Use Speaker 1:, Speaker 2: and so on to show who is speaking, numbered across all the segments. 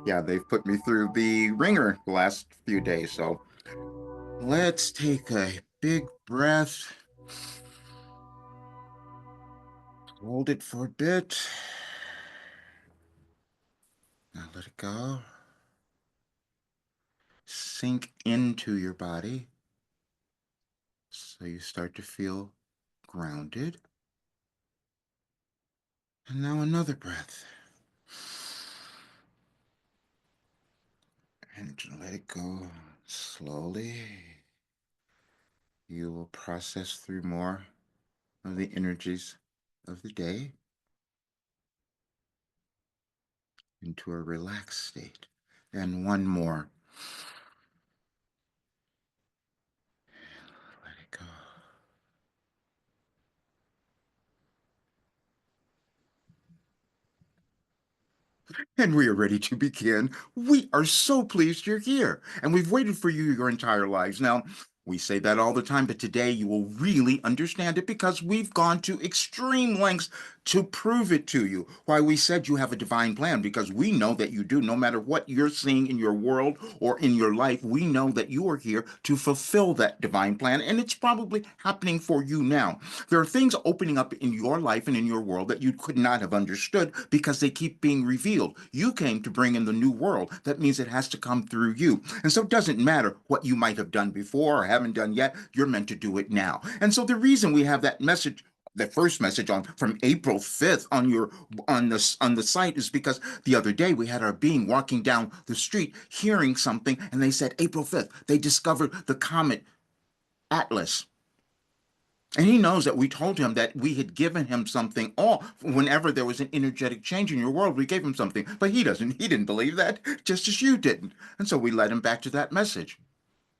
Speaker 1: Yeah, they've put me through the ringer the last few days. So let's take a big breath, hold it for a bit. Now let it go. Sink into your body so you start to feel grounded. And now another breath. And let it go slowly. You will process through more of the energies of the day into a relaxed state. And one more. Let it go. And we are ready to begin. We are so pleased you're here, and we've waited for you your entire lives. Now, we say that all the time, but today you will really understand it because we've gone to extreme lengths to prove it to you. Why we said you have a divine plan, because we know that you do. No matter what you're seeing in your world or in your life, we know that you are here to fulfill that divine plan, and it's probably happening for you now. There are things opening up in your life and in your world that you could not have understood because they keep being revealed. You came to bring in the new world. That means it has to come through you. And so it doesn't matter what you might have done before or haven't done yet. You're meant to do it now. And so the reason we have that message, the first message on from April 5th on your on the site, is because the other day we had our being walking down the street hearing something, and they said April 5th they discovered the comet Atlas. And he knows that we told him that we had given him something. All whenever there was an energetic change in your world, we gave him something. But he didn't believe that, just as you didn't. And so we led him back to that message.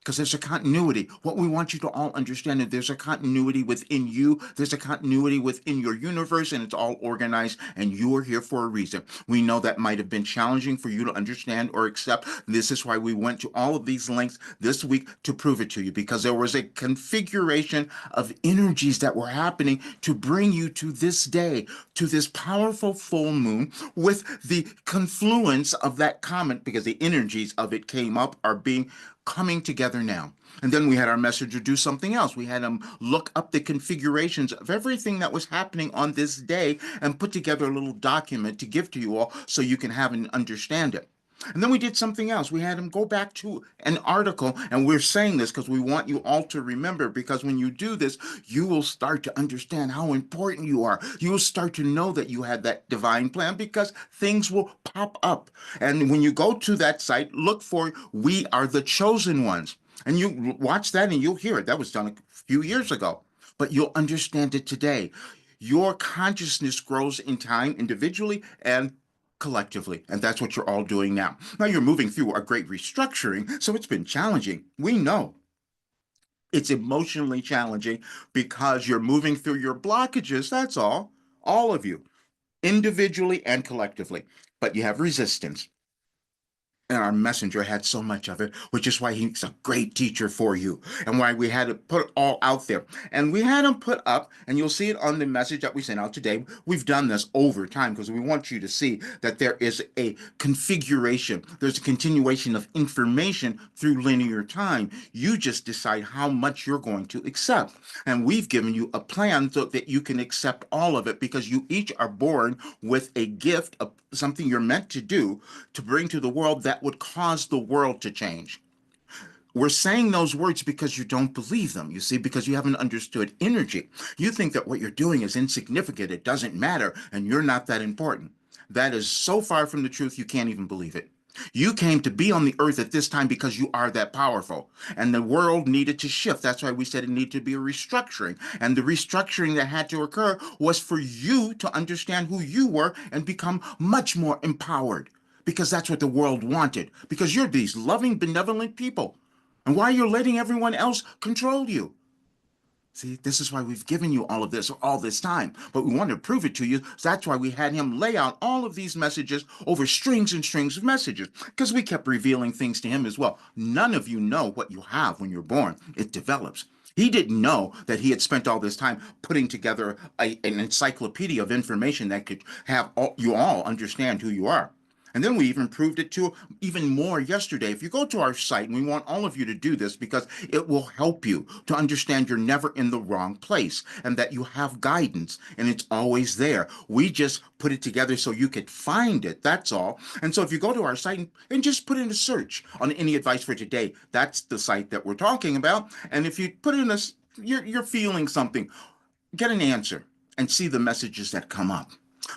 Speaker 1: Because there's a continuity. What we want you to all understand is there's a continuity within you, there's a continuity within your universe, and it's all organized, and you are here for a reason. We know that might have been challenging for you to understand or accept. This is why we went to all of these lengths this week to prove it to you, because there was a configuration of energies that were happening to bring you to this day, to this powerful full moon with the confluence of that comet, because the energies of it came up, are being coming together now. And then we had our messenger do something else. We had him look up the configurations of everything that was happening on this day and put together a little document to give to you all so you can have and understand it. And then we did something else. We had him go back to an article, and we're saying this because we want you all to remember, because when you do this, you will start to understand how important you are. You will start to know that you had that divine plan because things will pop up. And when you go to that site, look for We Are the Chosen Ones. And you watch that and you'll hear it. That was done a few years ago, but you'll understand it today. Your consciousness grows in time individually and collectively. And that's what you're all doing now. Now you're moving through a great restructuring, so it's been challenging. We know it's emotionally challenging because you're moving through your blockages. That's all of you, individually and collectively. But you have resistance. And our messenger had so much of it, which is why he's a great teacher for you and why we had to put it all out there. And we had him put up, and you'll see it on the message that we sent out today. We've done this over time because we want you to see that there is a configuration, there's a continuation of information through linear time. You just decide how much you're going to accept. And we've given you a plan so that you can accept all of it, because you each are born with a gift of something you're meant to do to bring to the world that would cause the world to change. We're saying those words because you don't believe them, you see, because you haven't understood energy. You think that what you're doing is insignificant, it doesn't matter, and you're not that important. That is so far from the truth, you can't even believe it. You came to be on the earth at this time because you are that powerful. And the world needed to shift. That's why we said it needed to be a restructuring. And the restructuring that had to occur was for you to understand who you were and become much more empowered. Because that's what the world wanted. Because you're these loving, benevolent people. And why you're letting everyone else control you. See, this is why we've given you all this time. But we wanted to prove it to you. So that's why we had him lay out all of these messages over strings and strings of messages. Because we kept revealing things to him as well. None of you know what you have when you're born. It develops. He didn't know that he had spent all this time putting together an encyclopedia of information that could have you all understand who you are. And then we even proved it to even more yesterday. If you go to our site, and we want all of you to do this because it will help you to understand you're never in the wrong place and that you have guidance and it's always there. We just put it together so you could find it. That's all. And so if you go to our site and just put in a search on any advice for today, that's the site that we're talking about. And if you put in a, you're feeling something, get an answer and see the messages that come up.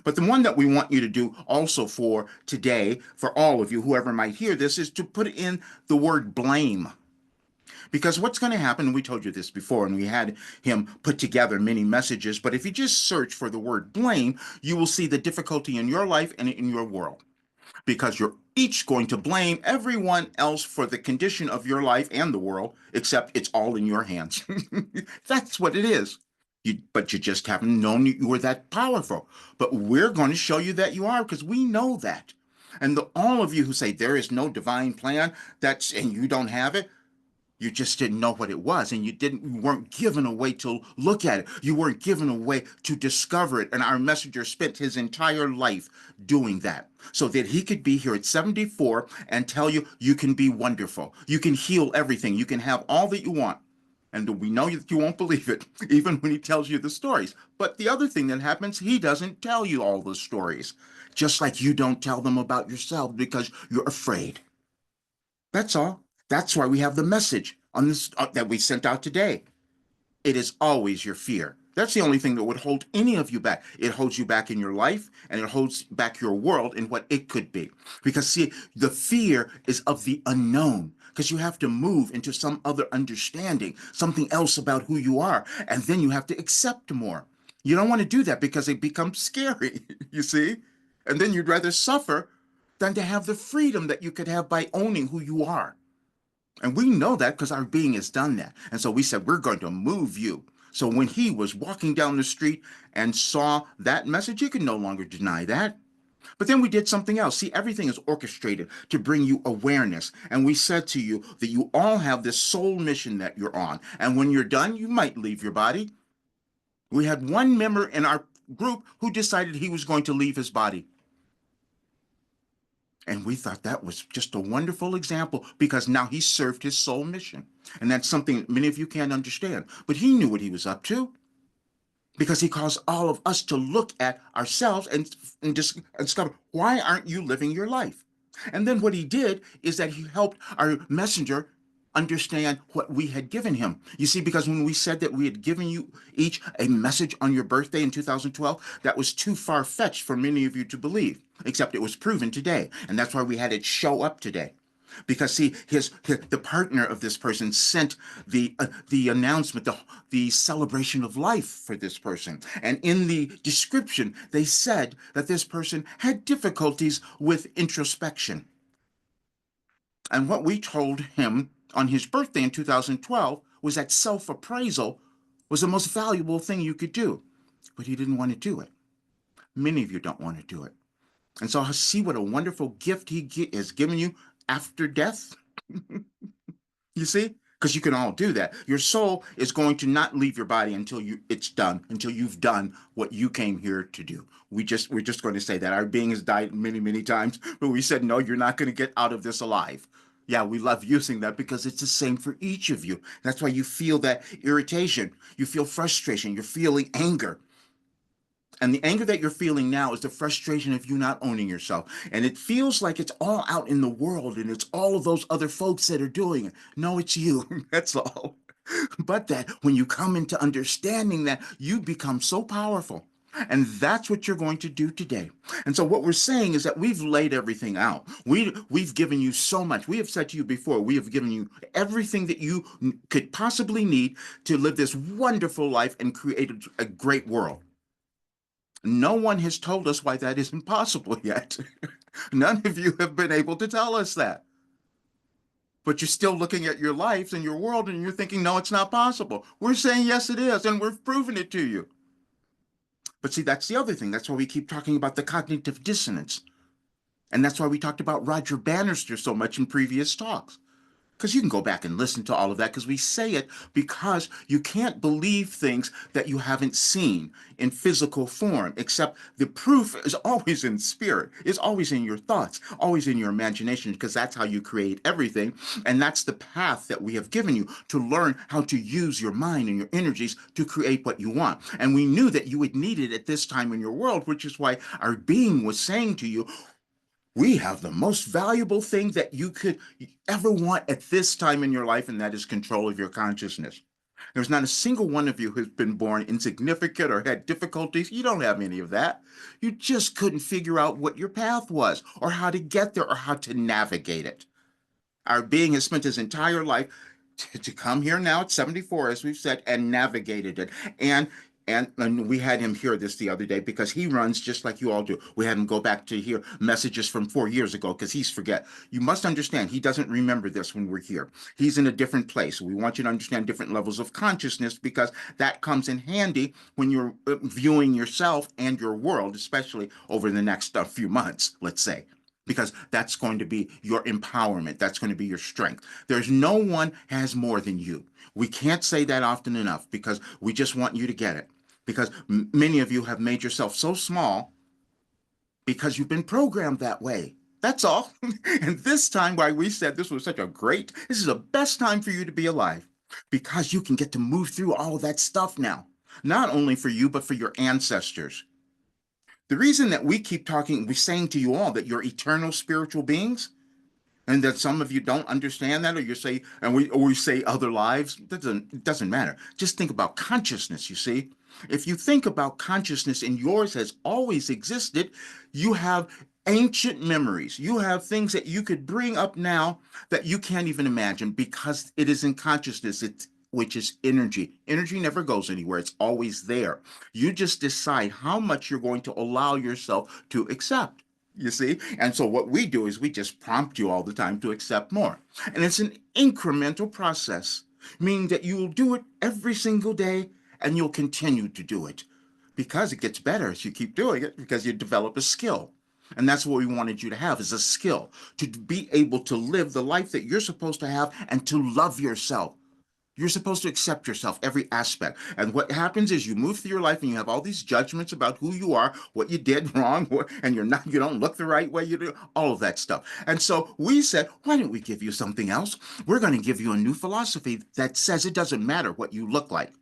Speaker 1: But the one that we want you to do also for today, for all of you, whoever might hear this, is to put in the word blame. Because what's going to happen, we told you this before, and we had him put together many messages, but if you just search for the word blame, you will see the difficulty in your life and in your world. Because you're each going to blame everyone else for the condition of your life and the world, except it's all in your hands. That's what it is. But you just haven't known you were that powerful. But we're going to show you that you are because we know that. And all of you who say there is no divine plan, and you don't have it, you just didn't know what it was, and you weren't given a way to look at it. You weren't given a way to discover it. And our messenger spent his entire life doing that so that he could be here at 74 and tell you you can be wonderful. You can heal everything. You can have all that you want. And we know that you won't believe it, even when he tells you the stories. But the other thing that happens, he doesn't tell you all the stories, just like you don't tell them about yourself because you're afraid. That's all. That's why we have the message on this that we sent out today. It is always your fear. That's the only thing that would hold any of you back. It holds you back in your life and it holds back your world in what it could be. Because, see, the fear is of the unknown because you have to move into some other understanding, something else about who you are. And then you have to accept more. You don't want to do that because it becomes scary, you see? And then you'd rather suffer than to have the freedom that you could have by owning who you are. And we know that because our being has done that. And so we said, we're going to move you. So when he was walking down the street and saw that message, he could no longer deny that. But then we did something else. See, everything is orchestrated to bring you awareness. And we said to you that you all have this soul mission that you're on. And when you're done, you might leave your body. We had one member in our group who decided he was going to leave his body. And we thought that was just a wonderful example because now he served his soul mission. And that's something many of you can't understand. But he knew what he was up to because he caused all of us to look at ourselves and discover, why aren't you living your life? And then what he did is that he helped our messenger understand what we had given him. You see, because when we said that we had given you each a message on your birthday in 2012, that was too far-fetched for many of you to believe, except it was proven today. And that's why we had it show up today. Because see, the partner of this person sent the announcement, the celebration of life for this person, and in the description they said that this person had difficulties with introspection. And what we told him on his birthday in 2012 was that self-appraisal was the most valuable thing you could do, but he didn't want to do it. Many of you don't want to do it. And so see what a wonderful gift he has given you after death. You see? Because you can all do that. Your soul is going to not leave your body until it's done, until you've done what you came here to do. We're just going to say that. Our being has died many, many times, but we said, no, you're not going to get out of this alive. Yeah, we love using that because it's the same for each of you. That's why you feel that irritation. You feel frustration. You're feeling anger. And the anger that you're feeling now is the frustration of you not owning yourself. And it feels like it's all out in the world and it's all of those other folks that are doing it. No, it's you. That's all. But that when you come into understanding that, you become so powerful. And that's what you're going to do today. And so what we're saying is that we've laid everything out. We've given you so much. We have said to you before, we have given you everything that you could possibly need to live this wonderful life and create a great world. No one has told us why that isn't possible yet. None of you have been able to tell us that. But you're still looking at your lives and your world and you're thinking, no, it's not possible. We're saying, yes, it is, and we've proven it to you. But see, that's the other thing. That's why we keep talking about the cognitive dissonance. And that's why we talked about Roger Bannister so much in previous talks. Because you can go back and listen to all of that because we say it because you can't believe things that you haven't seen in physical form, except the proof is always in spirit. It's always in your thoughts, always in your imagination, because that's how you create everything. And that's the path that we have given you to learn how to use your mind and your energies to create what you want. And we knew that you would need it at this time in your world, which is why our being was saying to you, we have the most valuable thing that you could ever want at this time in your life, and that is control of your consciousness. There's not a single one of you who's been born insignificant or had difficulties. You don't have any of that. You just couldn't figure out what your path was, or how to get there, or how to navigate it. Our being has spent his entire life to come here now at 74, as we've said, and navigated it. And and we had him hear this the other day because he runs just like you all do. We had him go back to hear messages from 4 years ago because he's forget. You must understand, he doesn't remember this when we're here. He's in a different place. We want you to understand different levels of consciousness because that comes in handy when you're viewing yourself and your world, especially over the next few months, let's say, because that's going to be your empowerment. That's going to be your strength. There's no one has more than you. We can't say that often enough because we just want you to get it. Because many of you have made yourself so small because you've been programmed that way. That's all. And this time, why we said this was this is the best time for you to be alive because you can get to move through all of that stuff now. Not only for you, but for your ancestors. The reason that we keep talking, we're saying to you all that you're eternal spiritual beings, and that some of you don't understand that, or you say, or we say other lives, it doesn't matter. Just think about consciousness, you see. If you think about consciousness and yours has always existed, you have ancient memories. You have things that you could bring up now that you can't even imagine because it is in consciousness. It's which is energy. Energy never goes anywhere. It's always there. You just decide how much you're going to allow yourself to accept. You see? And so what we do is we just prompt you all the time to accept more. And it's an incremental process, meaning that you will do it every single day and you'll continue to do it because it gets better as you keep doing it because you develop a skill. And that's what we wanted you to have is a skill to be able to live the life that you're supposed to have and to love yourself. You're supposed to accept yourself, every aspect. And what happens is you move through your life and you have all these judgments about who you are, what you did wrong, and you don't look the right way you do, all of that stuff. And so we said, why don't we give you something else? We're going to give you a new philosophy that says it doesn't matter what you look like.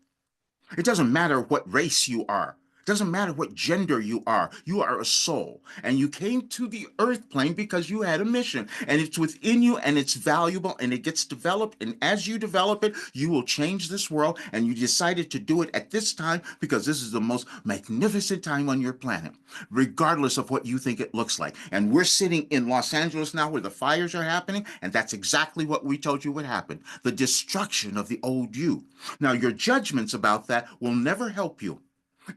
Speaker 1: It doesn't matter what race you are. It doesn't matter what gender you are. You are a soul. And you came to the earth plane because you had a mission. And it's within you and it's valuable and it gets developed. And as you develop it, you will change this world. And you decided to do it at this time because this is the most magnificent time on your planet, regardless of what you think it looks like. And we're sitting in Los Angeles now where the fires are happening. And that's exactly what we told you would happen. The destruction of the old you. Now, your judgments about that will never help you.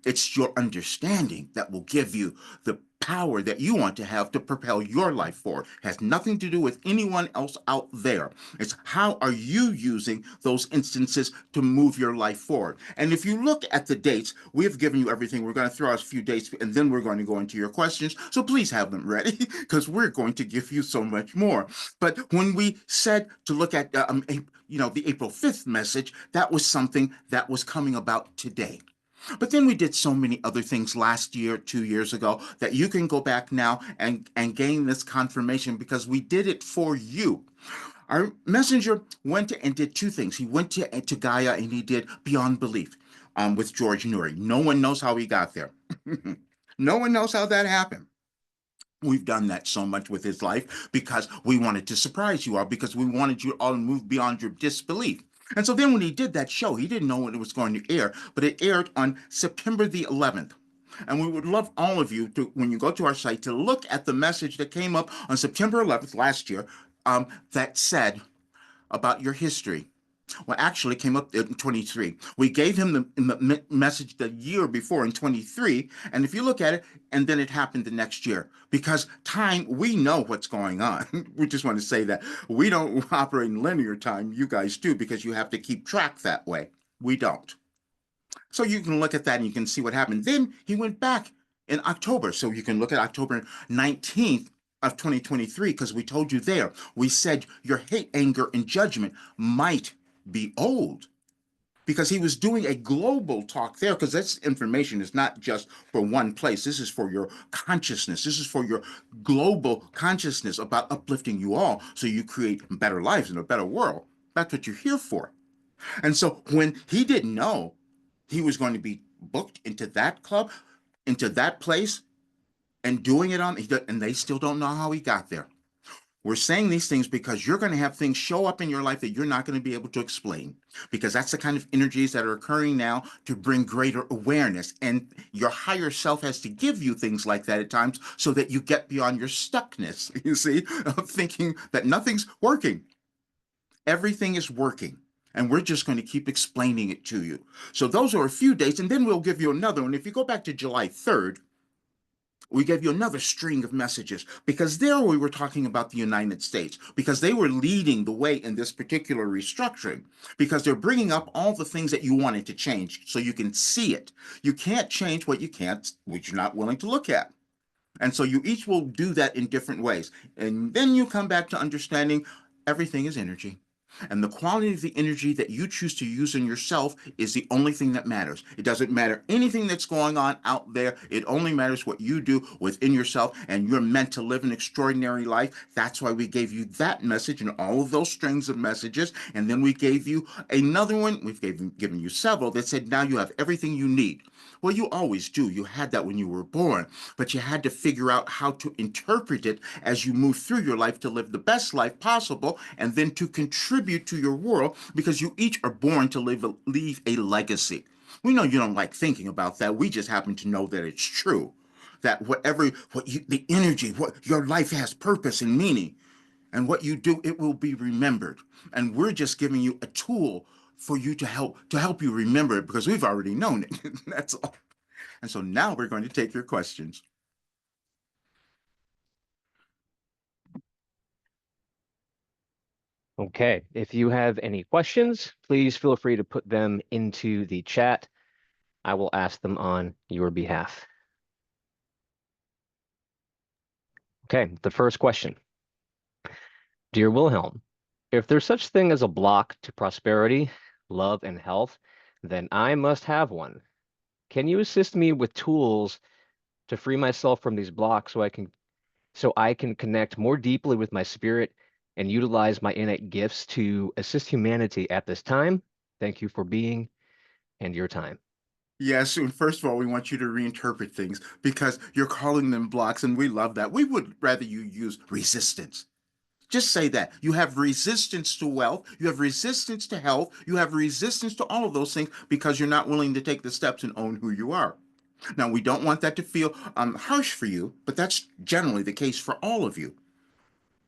Speaker 1: It's your understanding that will give you the power that you want to have to propel your life forward. It has nothing to do with anyone else out there. It's how are you using those instances to move your life forward. And if you look at the dates, we have given you everything. We're going to throw out a few dates and then we're going to go into your questions. So please have them ready because we're going to give you so much more. But when we said to look at the April 5th message, that was something that was coming about today. But then we did so many other things last year, 2 years ago, that you can go back now and gain this confirmation because we did it for you. Our messenger went and did two things. He went to Gaia and he did Beyond Belief with George Nuri. No one knows how he got there. No one knows how that happened. We've done that so much with his life because we wanted to surprise you all, because we wanted you all to move beyond your disbelief. And so then when he did that show, he didn't know when it was going to air, but it aired on September the 11th. And we would love all of you to, when you go to our site, to look at the message that came up on September 11th last year that said about your history. Well, actually, it came up in 23. We gave him the message the year before in 23. And if you look at it, and then it happened the next year. Because time, we know what's going on. We just want to say that. We don't operate in linear time. You guys do, because you have to keep track that way. We don't. So you can look at that and you can see what happened. Then he went back in October. So you can look at October 19th of 2023, because we told you there, we said your hate, anger, and judgment might be old, because he was doing a global talk there, because this information is not just for one place. This is for your consciousness. This is for your global consciousness about uplifting you all so you create better lives and a better world. That's what you're here for. And so when he didn't know he was going to be booked into that club, into that place, and doing it on, and they still don't know how he got there. We're saying these things because you're going to have things show up in your life that you're not going to be able to explain, because that's the kind of energies that are occurring now to bring greater awareness. And your higher self has to give you things like that at times so that you get beyond your stuckness, you see, of thinking that nothing's working. Everything is working. And we're just going to keep explaining it to you. So those are a few dates, and then we'll give you another one. If you go back to July 3rd, we gave you another string of messages, because there we were talking about the United States, because they were leading the way in this particular restructuring, because they're bringing up all the things that you wanted to change so you can see it. You can't change what you're not willing to look at. And so you each will do that in different ways. And then you come back to understanding everything is energy. And the quality of the energy that you choose to use in yourself is the only thing that matters. It doesn't matter anything that's going on out there. It only matters what you do within yourself. And you're meant to live an extraordinary life. That's why we gave you that message and all of those strings of messages. And then we gave you another one. We've given you several that said now you have everything you need. Well, you always do. You had that when you were born, but you had to figure out how to interpret it as you move through your life to live the best life possible, and then to contribute to your world, because you each are born to leave a legacy. We know you don't like thinking about that. We just happen to know that it's true. That the energy, what your life has purpose and meaning, and what you do, it will be remembered. And we're just giving you a tool for you to help you remember it, because we've already known it. That's all. And so now we're going to take your questions.
Speaker 2: Okay, if you have any questions, please feel free to put them into the chat. I will ask them on your behalf. Okay, the first question. Dear Wilhelm, if there's such thing as a block to prosperity, love, and health, then I must have one. Can you assist me with tools to free myself from these blocks so I can connect more deeply with my spirit and utilize my innate gifts to assist humanity at this time? Thank you for being and your time.
Speaker 1: Yes, and first of all, we want you to reinterpret things, because you're calling them blocks, and we love that. We would rather you use resistance. Just say that. You have resistance to wealth, you have resistance to health, you have resistance to all of those things because you're not willing to take the steps and own who you are. Now, we don't want that to feel harsh for you, but that's generally the case for all of you.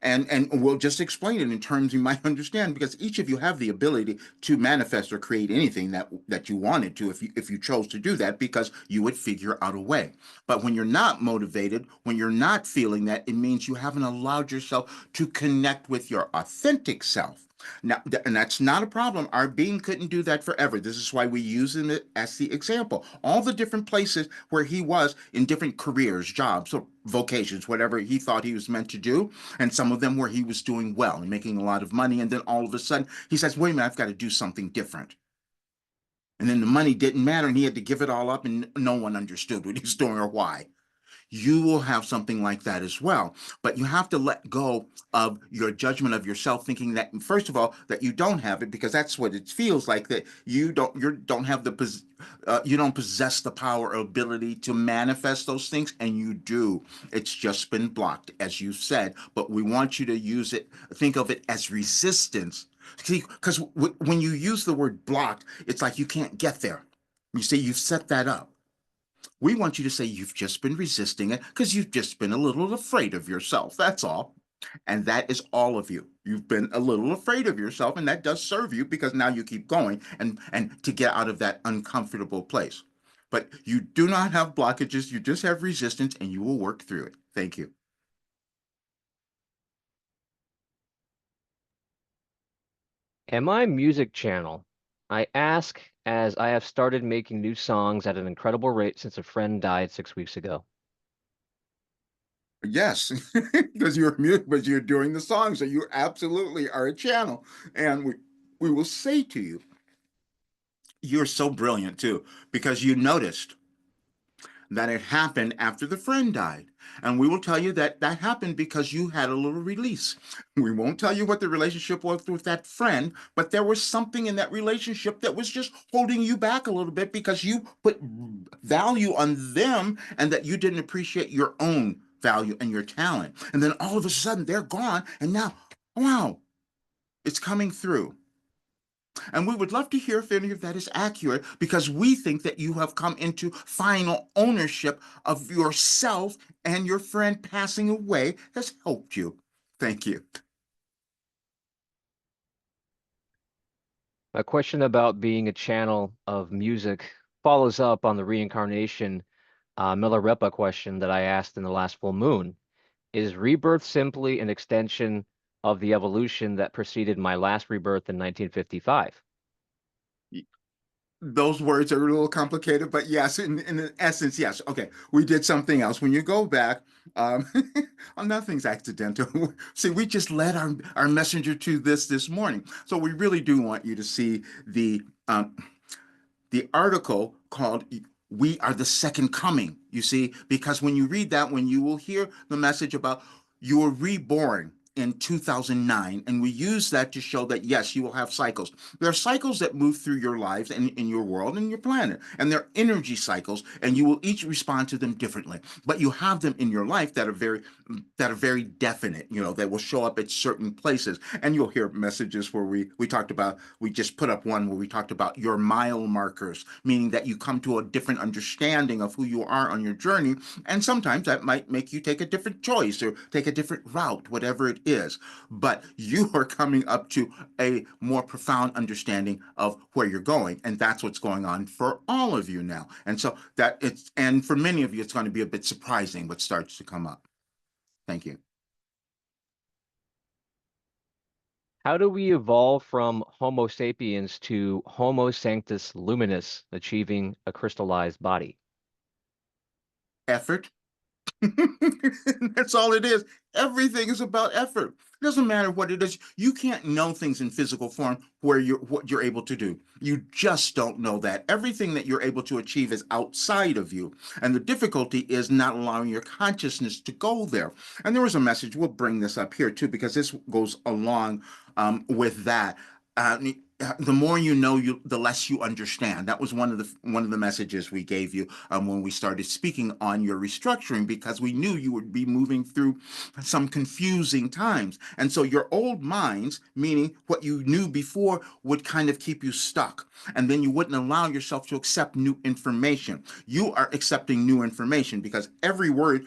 Speaker 1: And we'll just explain it in terms you might understand, because each of you have the ability to manifest or create anything that you wanted to, if you chose to do that, because you would figure out a way. But when you're not motivated, when you're not feeling that, it means you haven't allowed yourself to connect with your authentic self. Now, and that's not a problem. Our being couldn't do that forever. This is why we use it as the example. All the different places where he was in different careers, jobs, or vocations, whatever he thought he was meant to do, and some of them where he was doing well and making a lot of money, and then all of a sudden he says, wait a minute, I've got to do something different. And then the money didn't matter, and he had to give it all up, and no one understood what he's doing or why. You will have something like that as well. But you have to let go of your judgment of yourself, thinking that, first of all, that you don't have it, because that's what it feels like, that you don't have you don't possess the power or ability to manifest those things, and you do. It's just been blocked, as you said. But we want you to use it, think of it as resistance. See, because when you use the word blocked, it's like you can't get there. You see, you've set that up. We want you to say you've just been resisting it because you've just been a little afraid of yourself. That's all. And that is all of you. You've been a little afraid of yourself, and that does serve you, because now you keep going and to get out of that uncomfortable place. But you do not have blockages, you just have resistance, and you will work through it. Thank you.
Speaker 2: Am I music channel? I ask as I have started making new songs at an incredible rate since a friend died 6 weeks ago.
Speaker 1: Yes, because you're mute, but you're doing the song, so you absolutely are a channel. And we will say to you, you're so brilliant too, because you noticed that it happened after the friend died. And we will tell you that that happened because you had a little release. We won't tell you what the relationship was with that friend, but there was something in that relationship that was just holding you back a little bit because you put value on them and that you didn't appreciate your own value and your talent. And then all of a sudden they're gone. And now, wow, it's coming through. And we would love to hear if any of that is accurate because we think that you have come into final ownership of yourself and your friend passing away has helped you. Thank you.
Speaker 2: A question about being a channel of music follows up on the reincarnation Milarepa question that I asked in the last full moon. Is rebirth simply an extension of the evolution that preceded my last rebirth in 1955?
Speaker 1: Those words are a little complicated, but yes, in essence, yes. Okay, we did something else. When you go back, um, nothing's accidental. See, we just led our messenger to this morning. So we really do want you to see um, the article called "We Are the Second Coming." You see, because when you read that, when you will hear the message about you were reborn in 2009, and we use that to show that yes, you will have cycles. There are cycles that move through your lives and in your world and your planet, and they're energy cycles, and you will each respond to them differently. But you have them in your life that are very definite, you know, that will show up at certain places. And you'll hear messages where we talked about, we just put up one where we talked about your mile markers, meaning that you come to a different understanding of who you are on your journey. And sometimes that might make you take a different choice or take a different route, whatever it is. But you are coming up to a more profound understanding of where you're going. And that's what's going on for all of you now. And so that it's, and for many of you, it's going to be a bit surprising what starts to come up. Thank you.
Speaker 2: How do we evolve from Homo sapiens to Homo sanctus luminous, achieving a crystallized body?
Speaker 1: Effort. That's all it is. Everything is about effort. It doesn't matter what it is. You can't know things in physical form where you're what you're able to do. You just don't know that. Everything that you're able to achieve is outside of you. And the difficulty is not allowing your consciousness to go there. And there was a message, we'll bring this up here too, because this goes along with that. Uh, the more you know, the less you understand. That was one of the messages we gave you when we started speaking on your restructuring, because we knew you would be moving through some confusing times, and so your old minds, meaning what you knew before, would kind of keep you stuck, and then you wouldn't allow yourself to accept new information. You are accepting new information because every word,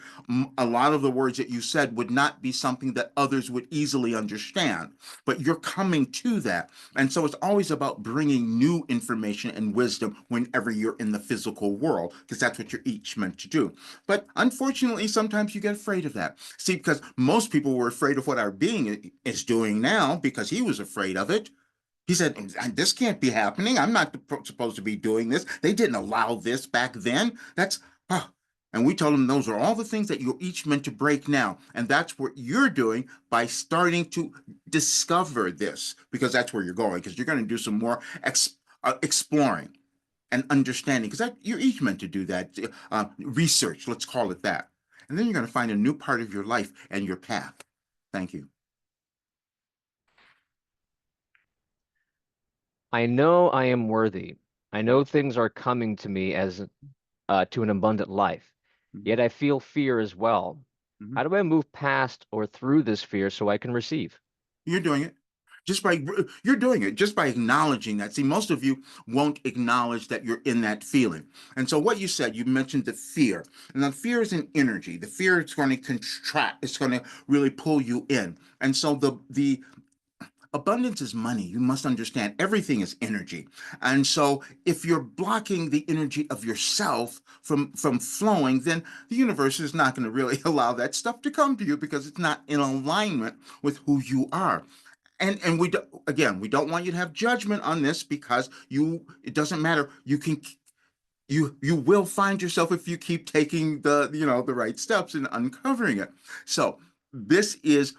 Speaker 1: a lot of the words that you said would not be something that others would easily understand, but you're coming to that. And so it's always about bringing new information and wisdom whenever you're in the physical world, because that's what you're each meant to do. But unfortunately, sometimes you get afraid of that. See, because most people were afraid of what our being is doing now because he was afraid of it. He said, "This can't be happening. I'm not supposed to be doing this. They didn't allow this back then. That's, oh." And we told him those are all the things that you're each meant to break now. And that's what you're doing by starting to discover this, because that's where you're going, because you're going to do some more exploring and understanding, because you're each meant to do that. Research, let's call it that. And then you're going to find a new part of your life and your path. Thank you.
Speaker 2: I know I am worthy. I know things are coming to me as to an abundant life.
Speaker 1: Mhm.
Speaker 2: Yet I feel fear as well.
Speaker 1: Mhm.
Speaker 2: How do I move past or through this fear so I can receive?
Speaker 1: You're doing it. You're doing it just by acknowledging that. See, most of you won't acknowledge that you're in that feeling. And so what you said, you mentioned the fear. And the fear is an energy. The fear is going to contract, it's going to really pull you in. And so the abundance is money. You must understand everything is energy. And so if you're blocking the energy of yourself from flowing, then the universe is not going to really allow that stuff to come to you because it's not in alignment with who you are. And we do, again, we don't want you to have judgment on this, because you, it doesn't matter. You can, you will find yourself if you keep taking the right steps and uncovering it. So this is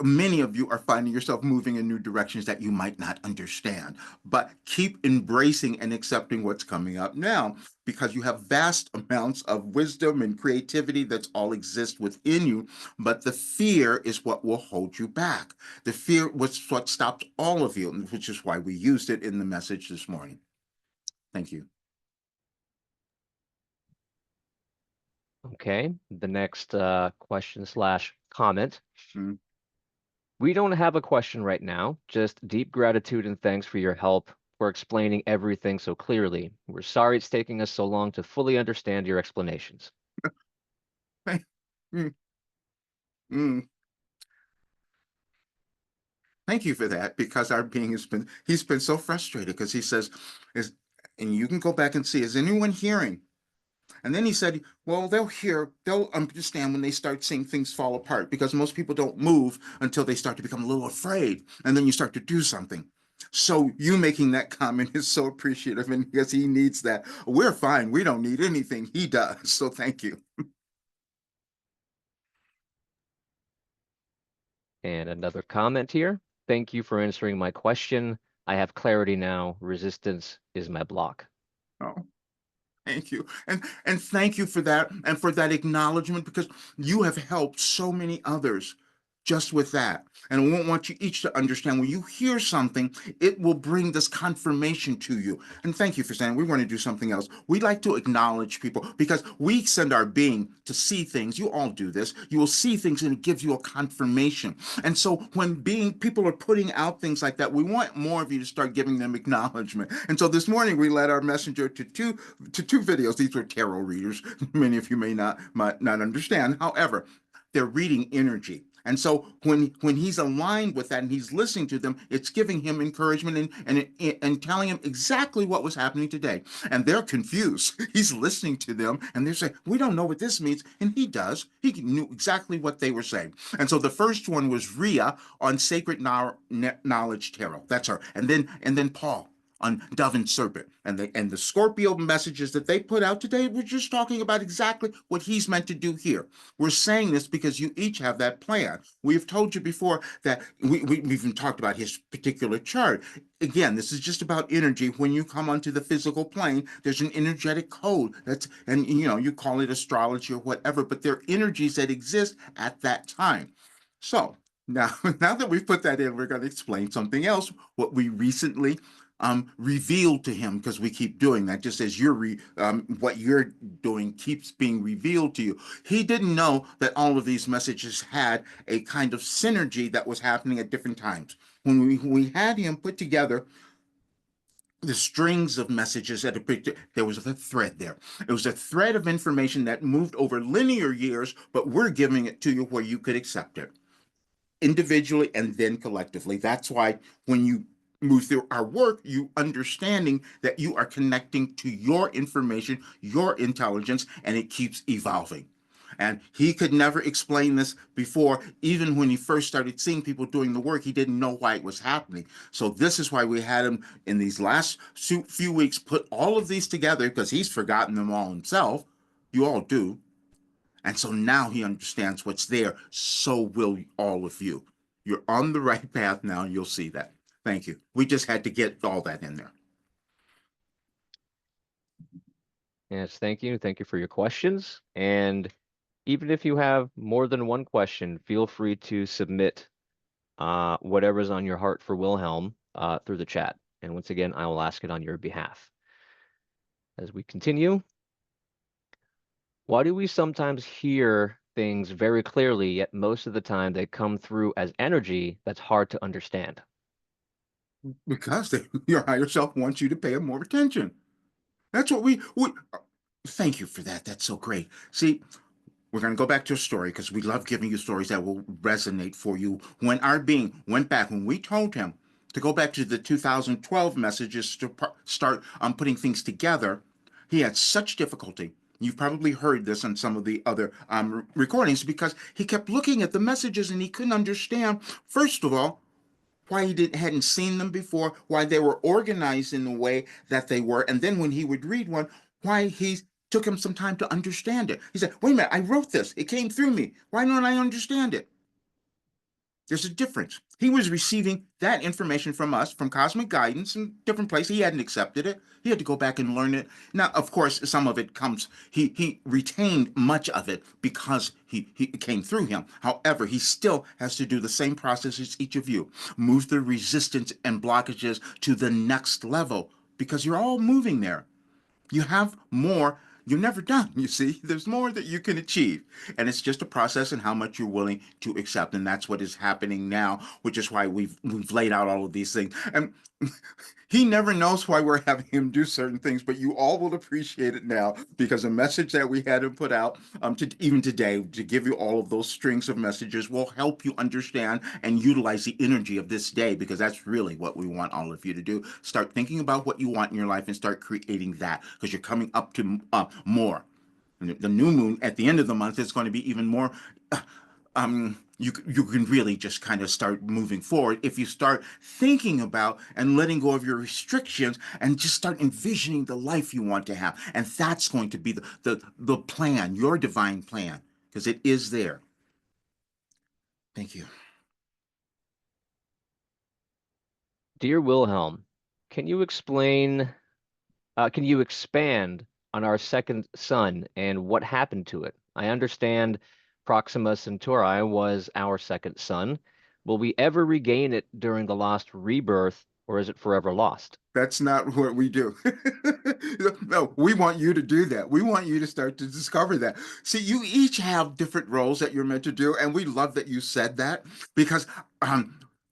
Speaker 1: many of you are finding yourself moving in new directions that you might not understand, but keep embracing and accepting what's coming up now, because you have vast amounts of wisdom and creativity that's all exist within you. But the fear is what will hold you back. The fear was what stopped all of you, which is why we used it in the message this morning. Thank you.
Speaker 2: Okay, the next question slash comment.
Speaker 1: Mm.
Speaker 2: We don't have a question right now, just deep gratitude and thanks for your help for explaining everything so clearly. We're sorry it's taking us so long to fully understand your explanations.
Speaker 1: Mm, mm. Thank you for that, because our being he's been so frustrated because he says, is, and you can go back and see, is anyone hearing? And then he said, well, they'll understand when they start seeing things fall apart, because most people don't move until they start to become a little afraid, and then you start to do something. So you making that comment is so appreciative, and because he needs that. We're fine. We don't need anything. He does. So thank you.
Speaker 2: And another comment here. Thank you for answering my question. I have clarity now. Resistance is my block.
Speaker 1: Oh. Thank you. And thank you for that, and for that acknowledgement, because you have helped so many others just with that. And I want you each to understand, when you hear something, it will bring this confirmation to you. And thank you for saying we want to do something else. We like to acknowledge people because we send our being to see things. You all do this. You will see things and it gives you a confirmation. And so when being people are putting out things like that, we want more of you to start giving them acknowledgement. And so this morning we led our messenger to two videos. These were tarot readers. Many of you might not understand. However, they're reading energy. And so when he's aligned with that and he's listening to them, it's giving him encouragement and telling him exactly what was happening today. And they're confused. He's listening to them and they're saying, we don't know what this means. And he does. He knew exactly what they were saying. And so the first one was Rhea on Sacred Knowledge Tarot. That's her. And then Paul on Dove and Serpent. And the Scorpio messages that they put out today, we're just talking about exactly what he's meant to do here. We're saying this because you each have that plan. We've told you before that we've even talked about his particular chart. Again, this is just about energy. When you come onto the physical plane, there's an energetic code and you call it astrology or whatever, but there are energies that exist at that time. So now, now that we've put that in, we're going to explain something else, what we recently revealed to him, because we keep doing that, just as what you're doing keeps being revealed to you. He didn't know that all of these messages had a kind of synergy that was happening at different times. When we had him put together the strings of messages there was a thread there. It was a thread of information that moved over linear years, but we're giving it to you where you could accept it individually and then collectively. That's why when you move through our work, you understanding that you are connecting to your information, your intelligence, and it keeps evolving. And he could never explain this before. Even when he first started seeing people doing the work, he didn't know why it was happening. So this is why we had him in these last few weeks put all of these together, because he's forgotten them all himself. You all do. And so now he understands what's there. So will all of you. You're on the right path now. You'll see that. Thank you. We just had to get all that in there.
Speaker 2: Yes, thank you. Thank you for your questions. And even if you have more than one question, feel free to submit whatever's on your heart for Wilhelm through the chat. And once again, I will ask it on your behalf. As we continue, why do we sometimes hear things very clearly, yet most of the time they come through as energy that's hard to understand?
Speaker 1: Because your higher self wants you to pay more attention. That's what we thank you for that. That's so great. See, we're going to go back to a story because we love giving you stories that will resonate for you. When our being went back, when we told him to go back to the 2012 messages to start putting things together, he had such difficulty. You've probably heard this on some of the other recordings, because he kept looking at the messages and he couldn't understand, first of all, why he hadn't seen them before, why they were organized in the way that they were. And then when he would read one, why he took him some time to understand it. He said, wait a minute, I wrote this. It came through me. Why don't I understand it? There's a difference. He was receiving that information from us, from cosmic guidance in different places. He hadn't accepted it. He had to go back and learn it. Now, of course, some of it comes, he retained much of it because he came through him. However, he still has to do the same process as each of you. Move the resistance and blockages to the next level because you're all moving there. You have more. You're never done. You see, there's more that you can achieve. And it's just a process and how much you're willing to accept. And that's what is happening now, which is why we've laid out all of these things. And he never knows why we're having him do certain things, but you all will appreciate it now because the message that we had him put out to even today to give you all of those strings of messages will help you understand and utilize the energy of this day because that's really what we want all of you to do. Start thinking about what you want in your life and start creating that because you're coming up to more. The new moon at the end of the month is going to be even more you can really just kind of start moving forward if you start thinking about and letting go of your restrictions and just start envisioning the life you want to have. And that's going to be the plan, your divine plan, because it is there. Thank you.
Speaker 2: Dear Wilhelm, can you explain, can you expand on our second sun and what happened to it? I understand Proxima Centauri was our second sun. Will we ever regain it during the lost rebirth, or is it forever lost?
Speaker 1: That's not what we do. No, we want you to do that. We want you to start to discover that. See, you each have different roles that you're meant to do, and we love that you said that because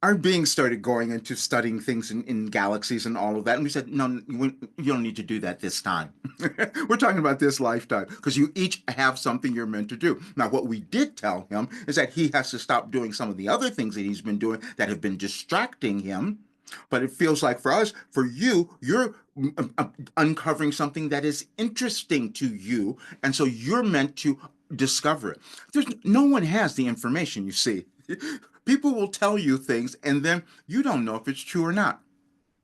Speaker 1: our being started going into studying things in galaxies and all of that, and we said, no, you don't need to do that this time. We're talking about this lifetime because you each have something you're meant to do. Now, what we did tell him is that he has to stop doing some of the other things that he's been doing that have been distracting him, but it feels like for us, for you, you're uncovering something that is interesting to you. And so you're meant to discover it. No one has the information, you see. People will tell you things, and then you don't know if it's true or not.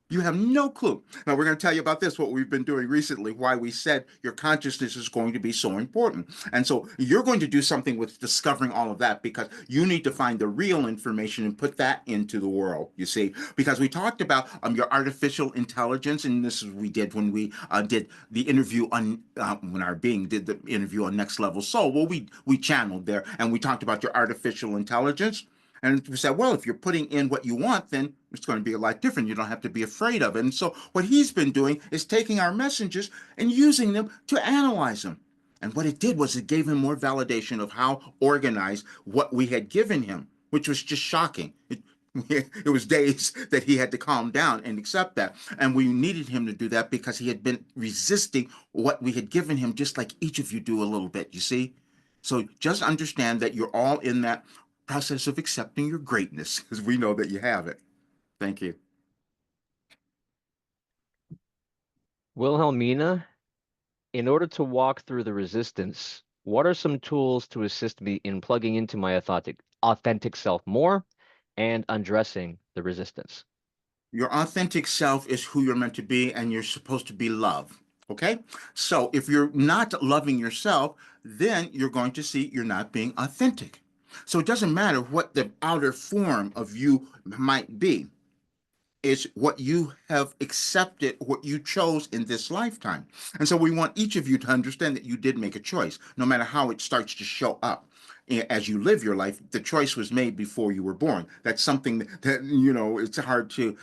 Speaker 1: You have no clue. Now, we're going to tell you about this, what we've been doing recently, why we said your consciousness is going to be so important. And so you're going to do something with discovering all of that because you need to find the real information and put that into the world, you see. Because we talked about your artificial intelligence, and this is what we did when we did the interview on, when our being did the interview on Next Level Soul. Well, we channeled there and we talked about your artificial intelligence. And we said, well, if you're putting in what you want, then it's going to be a lot different. You don't have to be afraid of it. And so what he's been doing is taking our messages and using them to analyze them. And what it did was it gave him more validation of how organized what we had given him, which was just shocking. It was days that he had to calm down and accept that. And we needed him to do that because he had been resisting what we had given him, just like each of you do a little bit, you see? So just understand that you're all in that process of accepting your greatness because we know that you have it. Thank you.
Speaker 2: Wilhelmina, in order to walk through the resistance, what are some tools to assist me in plugging into my authentic self more and undressing the resistance?
Speaker 1: Your authentic self is who you're meant to be, and you're supposed to be love. Okay? So if you're not loving yourself, then you're going to see you're not being authentic. So it doesn't matter what the outer form of you might be. Is what you have accepted, what you chose in this lifetime. And so we want each of you to understand that you did make a choice, no matter how it starts to show up. As you live your life, the choice was made before you were born. That's something that, it's hard to,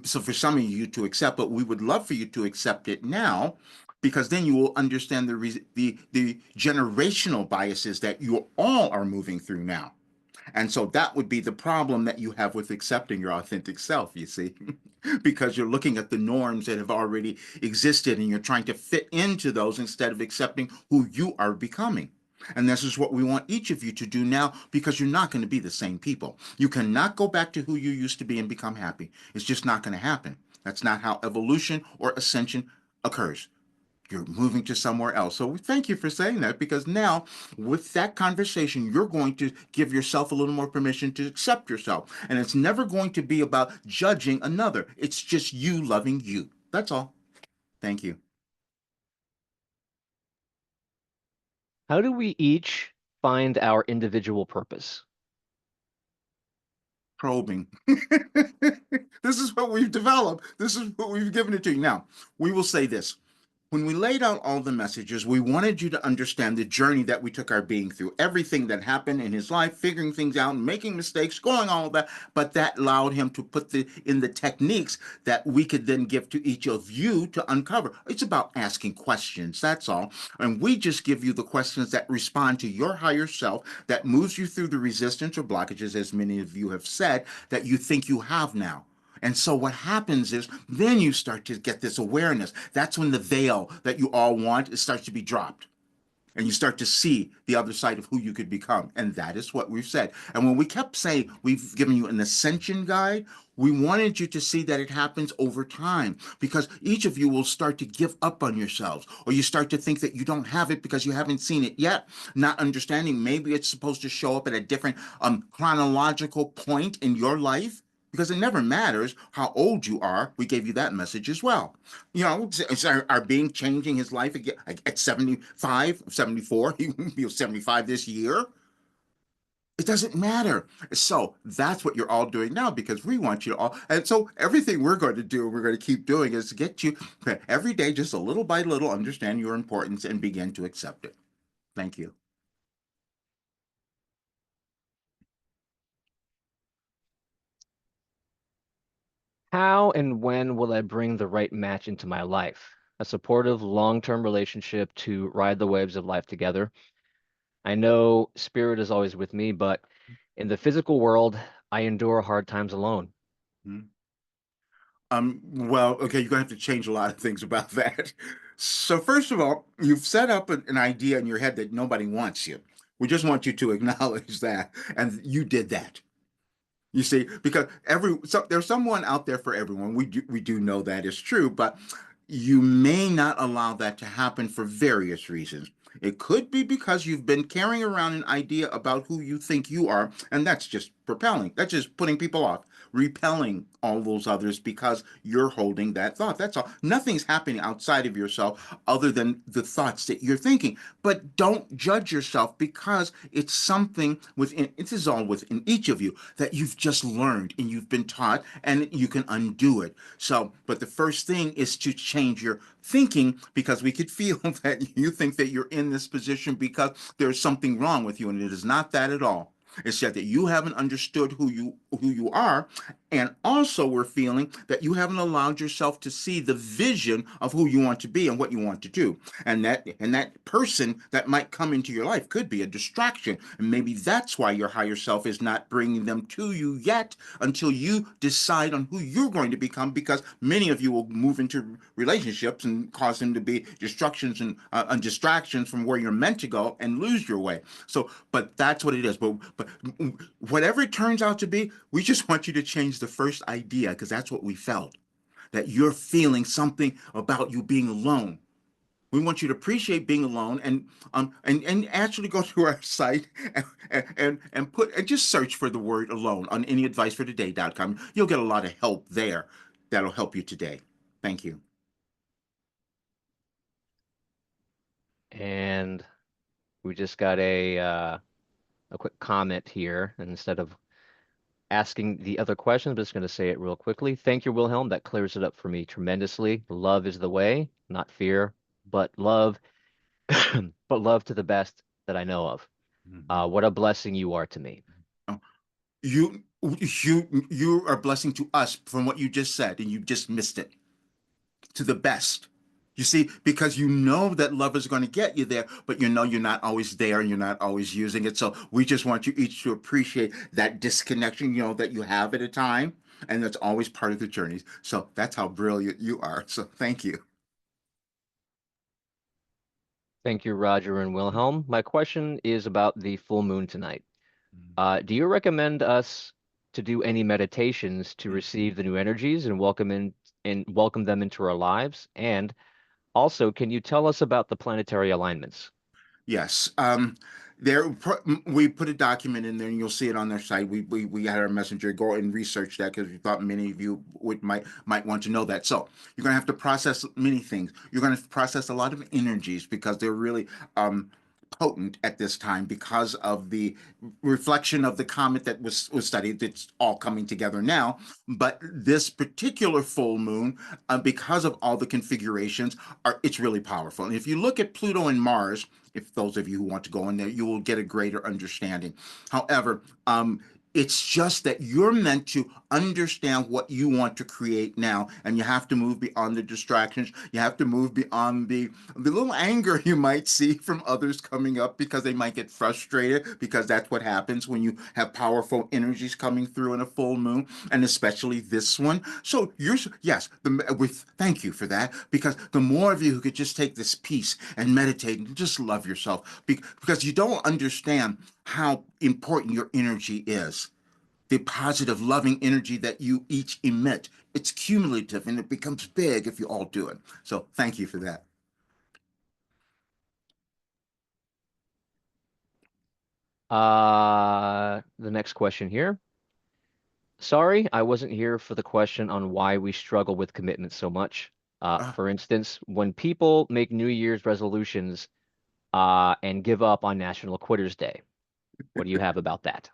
Speaker 1: so for some of you to accept, but we would love for you to accept it now because then you will understand the generational biases that you all are moving through now. And so that would be the problem that you have with accepting your authentic self, you see, because you're looking at the norms that have already existed and you're trying to fit into those instead of accepting who you are becoming. And this is what we want each of you to do now because you're not going to be the same people. You cannot go back to who you used to be and become happy. It's just not going to happen. That's not how evolution or ascension occurs. You're moving to somewhere else. So thank you for saying that because now with that conversation, you're going to give yourself a little more permission to accept yourself. And it's never going to be about judging another. It's just you loving you. That's all. Thank you.
Speaker 2: How do we each find our individual purpose?
Speaker 1: Probing. This is what we've developed. This is what we've given it to you. Now, we will say this. When we laid out all the messages, we wanted you to understand the journey that we took our being through, everything that happened in his life, figuring things out, making mistakes, going all of that. But that allowed him to put in the techniques that we could then give to each of you to uncover. It's about asking questions, that's all. And we just give you the questions that respond to your higher self, that moves you through the resistance or blockages, as many of you have said, that you think you have now. And so what happens is then you start to get this awareness. That's when the veil that you all want it starts to be dropped. And you start to see the other side of who you could become. And that is what we've said. And when we kept saying we've given you an ascension guide, we wanted you to see that it happens over time because each of you will start to give up on yourselves, or you start to think that you don't have it because you haven't seen it yet, not understanding maybe it's supposed to show up at a different chronological point in your life because it never matters how old you are. We gave you that message as well. It's our being changing his life again at 75, 74. He will be 75 this year. It doesn't matter. So that's what you're all doing now because we want you to all. And so everything we're going to do, we're going to keep doing is to get you every day, just a little by little, understand your importance and begin to accept it. Thank you.
Speaker 2: How and when will I bring the right match into my life? A supportive, long-term relationship to ride the waves of life together. I know spirit is always with me, but in the physical world, I endure hard times alone.
Speaker 1: Hmm. Well, okay, you're gonna have to change a lot of things about that. So first of all, you've set up an idea in your head that nobody wants you. We just want you to acknowledge that, and you did that. You see, because there's someone out there for everyone. We do know that is true, but you may not allow that to happen for various reasons. It could be because you've been carrying around an idea about who you think you are, and that's just propelling. That's just putting people off, repelling all those others because you're holding that thought. That's all. Nothing's happening outside of yourself other than the thoughts that you're thinking. But don't judge yourself because it's something within, it is all within each of you that you've just learned and you've been taught and you can undo it. So, but the first thing is to change your thinking because we could feel that you think that you're in this position because there's something wrong with you, and it is not that at all. It's just that you haven't understood who you are, and also we're feeling that you haven't allowed yourself to see the vision of who you want to be and what you want to do. And that person that might come into your life could be a distraction, and maybe that's why your higher self is not bringing them to you yet until you decide on who you're going to become. Because many of you will move into relationships and cause them to be and distractions from where you're meant to go and lose your way. So, but that's what it is. But whatever it turns out to be, we just want you to change the first idea because that's what we felt. That you're feeling something about you being alone. We want you to appreciate being alone and actually go to our site and put and just search for the word alone on anyadvicefortoday.com. You'll get a lot of help there that'll help you today. Thank you.
Speaker 2: And we just got a quick comment here. And instead of asking the other questions, I'm just going to say it real quickly. Thank you, Wilhelm. That clears it up for me tremendously. Love is the way, not fear, but love, but love to the best that I know of.
Speaker 1: Mhm.
Speaker 2: What a blessing you are to me.
Speaker 1: Oh, you are a blessing to us from what you just said, and you just missed it. To the best. You see, because you know that love is going to get you there, but you know you're not always there and you're not always using it. So we just want you each to appreciate that disconnection, that you have at a time. And that's always part of the journey. So that's how brilliant you are. So thank you.
Speaker 2: Thank you, Roger and Wilhelm. My question is about the full moon tonight. Do you recommend us to do any meditations to receive the new energies and welcome them into our lives? And also, can you tell us about the planetary alignments?
Speaker 1: Yes. We put a document in there, and you'll see it on their site. We had our messenger go and research that because we thought many of you might want to know that. So you're gonna have to process many things. You're gonna process a lot of energies because they're really potent at this time because of the reflection of the comet that was studied. It's all coming together now, but this particular full moon, because of all the configurations, it's really powerful. And if you look at Pluto and Mars, if those of you who want to go in there, you will get a greater understanding. However, it's just that you're meant to understand what you want to create now, and you have to move beyond the distractions. You have to move beyond the little anger you might see from others coming up because they might get frustrated, because that's what happens when you have powerful energies coming through in a full moon, and especially this one. So you're yes, with thank you for that, because the more of you who could just take this peace and meditate and just love yourself, because you don't understand how important your energy is, the positive, loving energy that you each emit. It's cumulative and it becomes big if you all do it. So thank you for that.
Speaker 2: The next question here. Sorry, I wasn't here for the question on why we struggle with commitment so much.
Speaker 1: Uh,
Speaker 2: For instance, when people make New Year's resolutions and give up on National Quitters Day, what do you have about that?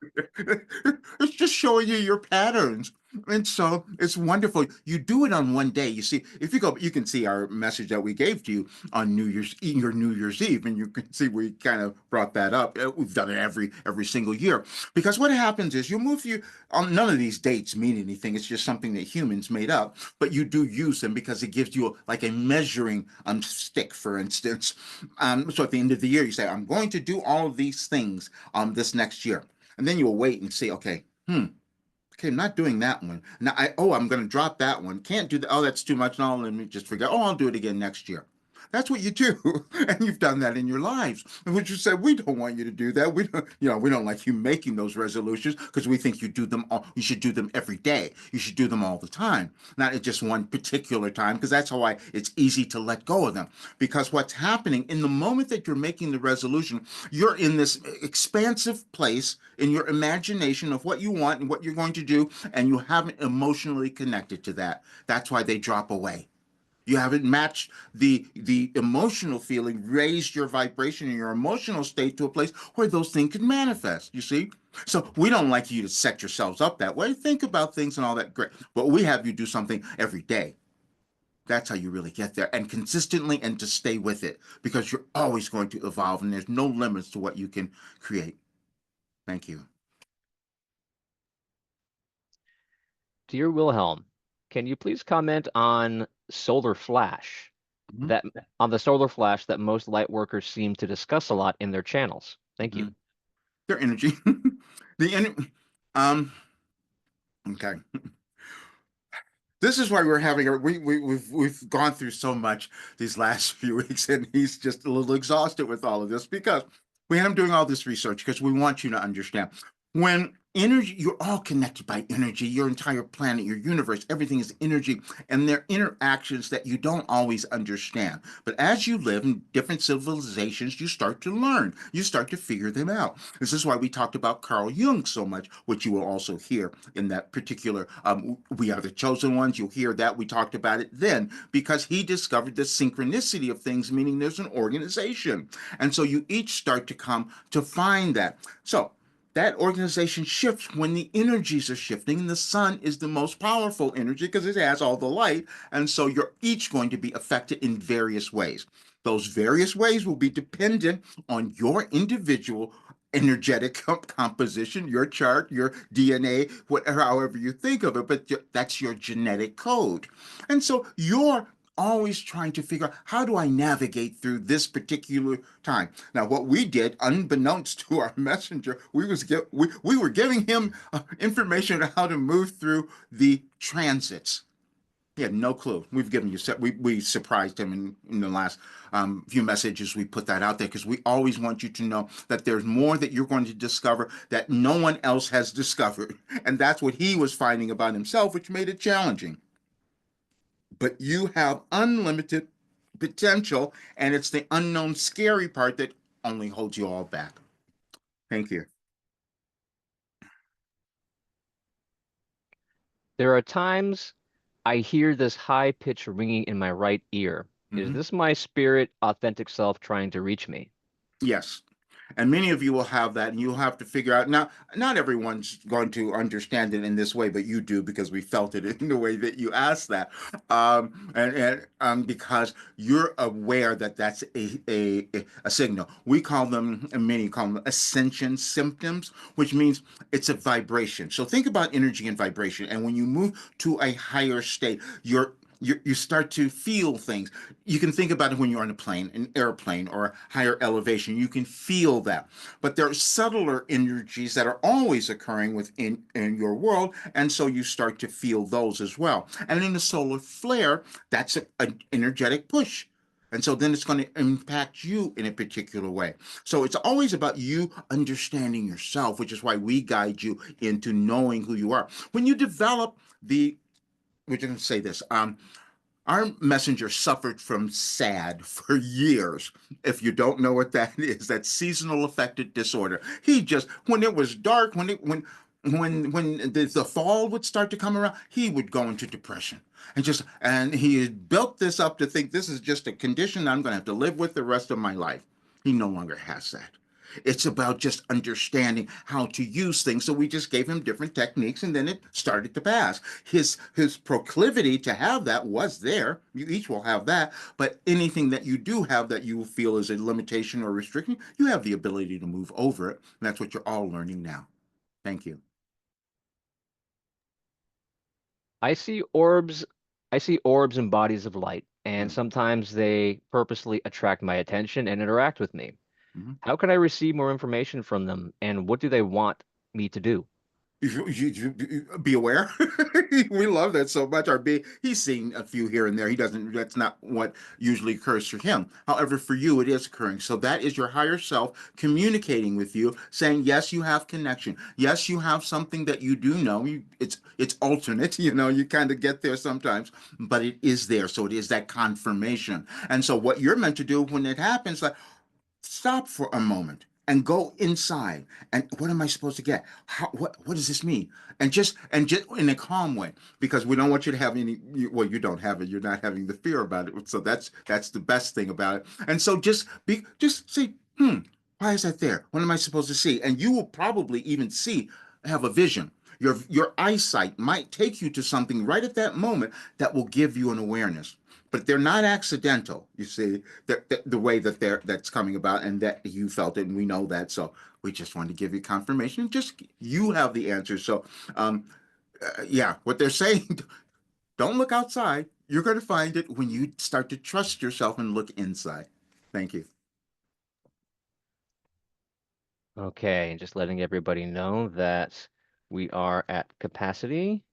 Speaker 1: it's just showing you your patterns. And so it's wonderful. You do it on one day. You see, if you go, you can see our message that we gave to you on your New Year's Eve, and you can see we kind of brought that up. We've done it every single year, because what happens is you move through. None of these dates mean anything. It's just something that humans made up, but you do use them because it gives you like a measuring stick, for instance. So at the end of the year, you say, "I'm going to do all of these things this next year," and then you'll wait and see. Okay, okay, I'm not doing that one. Now I'm going to drop that one. Can't do that. Oh, that's too much. No, let me just forget. Oh, I'll do it again next year. That's what you do, and you've done that in your lives. And what you said, we don't want you to do that. We don't, we don't like you making those resolutions because we think you do them all. You should do them every day. You should do them all the time, not at just one particular time, because that's how it's easy to let go of them. Because what's happening in the moment that you're making the resolution, you're in this expansive place in your imagination of what you want and what you're going to do, and you haven't emotionally connected to that. That's why they drop away. You haven't matched the emotional feeling, raised your vibration and your emotional state to a place where those things can manifest. You see? So we don't like you to set yourselves up that way. Think about things and all that. Great. But we have you do something every day. That's how you really get there, and consistently, and to stay with it, because you're always going to evolve and there's no limits to what you can create. Thank you.
Speaker 2: Dear Wilhelm, can you please comment on solar flash
Speaker 1: Mhm.
Speaker 2: that on the solar flash that most light workers seem to discuss a lot in their channels? Thank you.
Speaker 1: Mhm. Their energy. the en- um okay. This is why we're having we've gone through so much these last few weeks, and he's just a little exhausted with all of this, because we had him doing all this research because we want you to understand when energy, you're all connected by energy. Your entire planet, your universe, everything is energy, and there are interactions that you don't always understand. But as you live in different civilizations, you start to learn, you start to figure them out. This is why we talked about Carl Jung so much, which you will also hear in that particular We Are the Chosen Ones. You'll hear that. We talked about it then, because he discovered the synchronicity of things, meaning there's an organization. And so you each start to come to find that. So that organization shifts when the energies are shifting, and the sun is the most powerful energy because it has all the light. And so you're each going to be affected in various ways. Those various ways will be dependent on your individual energetic composition, your chart, your DNA, whatever, however you think of it, but that's your genetic code. And so you're always trying to figure out, how do I navigate through this particular time? Now, what we did, unbeknownst to our messenger, we were giving him information on how to move through the transits. He had no clue. We've given you, we surprised him in the last few messages. We put that out there because we always want you to know that there's more that you're going to discover that no one else has discovered. And that's what he was finding about himself, which made it challenging. But you have unlimited potential, and it's the unknown, scary part that only holds you all back. Thank you.
Speaker 2: There are times I hear this high pitch ringing in my right ear. Is
Speaker 1: Mhm.
Speaker 2: this my spirit, authentic self trying to reach me?
Speaker 1: Yes. And many of you will have that, and you'll have to figure out. Now, not everyone's going to understand it in this way, but you do because we felt it in the way that you asked that. And because you're aware that that's a signal. We call them, and many call them ascension symptoms, which means it's a vibration. So think about energy and vibration. And when you move to a higher state, you start to feel things. You can think about it when you're on a plane, an airplane, or a higher elevation. You can feel that. But there are subtler energies that are always occurring within in your world. And so you start to feel those as well. And in the solar flare, that's an energetic push. And so then it's going to impact you in a particular way. So it's always about you understanding yourself, which is why we guide you into knowing who you are. When you develop we're going to say this. Our messenger suffered from SAD for years. If you don't know what that is, that's seasonal affective disorder. He just, when it was dark, when the fall would start to come around, he would go into depression. And he had built this up to think this is just a condition I'm going to have to live with the rest of my life. He no longer has that. It's about just understanding how to use things. So we just gave him different techniques, and then it started to pass. His proclivity to have that was there. You each will have that, but anything that you do have that you feel is a limitation or restriction, you have the ability to move over it. And that's what you're all learning now. Thank you.
Speaker 2: I see orbs. I see orbs and bodies of light, and
Speaker 1: Mm-hmm.
Speaker 2: sometimes they purposely attract my attention and interact with me.
Speaker 1: Mm-hmm.
Speaker 2: How can I receive more information from them, and what do they want me to do?
Speaker 1: Be aware. We love that so much. He's seen a few here and there. He doesn't, that's not what usually occurs for him. However, for you, it is occurring. So that is your higher self communicating with you, saying, yes, you have connection. Yes, you have something that you do know. It's alternate, you kind of get there sometimes, but it is there. So it is that confirmation. And so what you're meant to do when it happens, like, stop for a moment and go inside. And what am I supposed to get? What does this mean? And just in a calm way, because we don't want you to have well, you don't have it. You're not having the fear about it. So that's the best thing about it. And so just say, why is that there? What am I supposed to see? And you will probably even have a vision. Your eyesight might take you to something right at that moment that will give you an awareness, but they're not accidental. You see, the way that's coming about, and that you felt it, and we know that. So we just wanted to give you confirmation. Just you have the answer. So, um, yeah, what they're saying, don't look outside. You're going to find it when you start to trust yourself and look inside. Thank you.
Speaker 2: Okay, and just letting everybody know that we are at capacity